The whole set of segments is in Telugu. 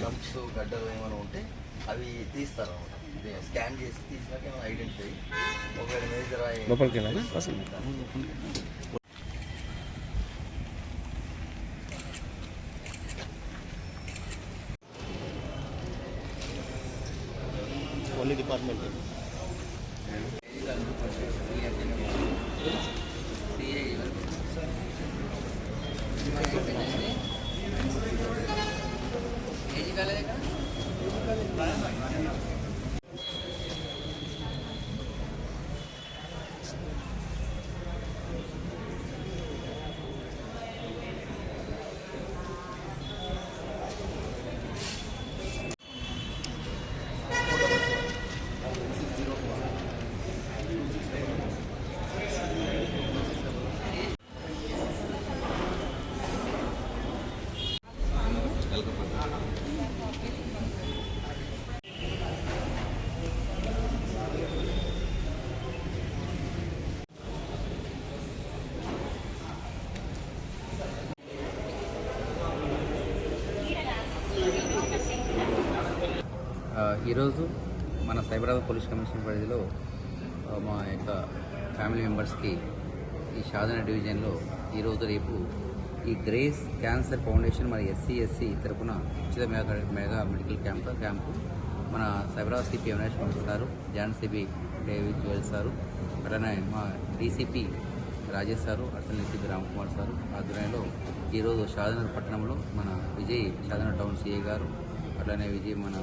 లంప్స్ గడ్డలు ఏమైనా ఉంటే అవి తీస్తారు అన్నమాట. స్కాన్ చేసి తీసినాక ఏమైనా ఐడెంటిఫై ఒకవేళ మేజర్ ఓన్లీ డిపార్ట్మెంట్ ఈరోజు మన సైబరాబాద్ పోలీస్ కమిషనర్ పరిధిలో మా యొక్క ఫ్యామిలీ మెంబర్స్కి ఈ షాదన డివిజన్లో ఈరోజు రేపు ఈ గ్రేస్ క్యాన్సర్ ఫౌండేషన్ మన ఎస్సీ తరపున ఉచిత మెగా మెడికల్ క్యాంపు మన Cyberabad CP Avinash Kumar sir, joint CP David Joel sir, అలానే మా DCP Rajesh sir, additional CP Ramkumar sir ఆధ్వర్యంలో ఈరోజు షాదన పట్టణంలో మన విజయ్ షాదన టౌన్ సిఐ గారు, అట్లానే విజయ్ మన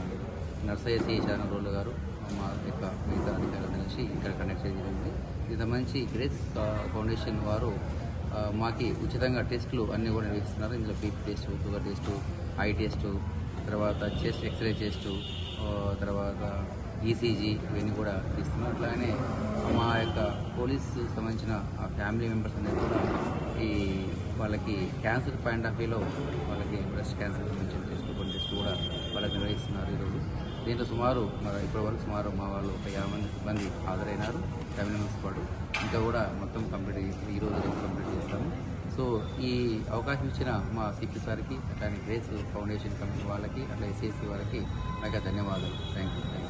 నర్సయ్య సిఐ షాదన రోడ్లు గారు, మా యొక్క మిగతా అధికారులు కలిసి ఇక్కడ కండక్ట్ చేయడం జరిగింది. దీనికి సంబంధించి గ్రేస్ ఫౌండేషన్ వారు మాకి ఉచితంగా టెస్టులు అన్నీ కూడా నిర్వహిస్తున్నారు. ఇందులో BP test, sugar test, I test, తర్వాత చెస్ట్ ఎక్స్రే టెస్టు, తర్వాత ఈసీజీ ఇవన్నీ కూడా తీస్తున్నారు. అట్లానే మా యొక్క పోలీస్ సంబంధించిన ఫ్యామిలీ మెంబర్స్ అనేది కూడా ఈ వాళ్ళకి క్యాన్సర్ పాయింట్ ఆఫ్ వ్యూలో వాళ్ళకి బ్రెస్ట్ క్యాన్సర్ సంబంధించిన టెస్టులు కొన్ని టెస్టులు కూడా వాళ్ళకి నిర్వహిస్తున్నారు ఈరోజు. దీంట్లో సుమారు ఇప్పటివరకు సుమారు మా వాళ్ళు ఒక 50 మంది సిబ్బంది హాజరైనారు ఫ్యామిలీ మెంబర్స్ పాటు. ఇంకా కూడా మొత్తం ఈరోజు రేపు కంప్లీట్ చేస్తాము. సో ఈ అవకాశం ఇచ్చిన మా సిపి సార్కి, అట్లానే గ్రేస్ ఫౌండేషన్ కమిటీ వాళ్ళకి, అట్లా ఎస్ఎస్సి వాళ్ళకి నాకు ధన్యవాదాలు. Thank you.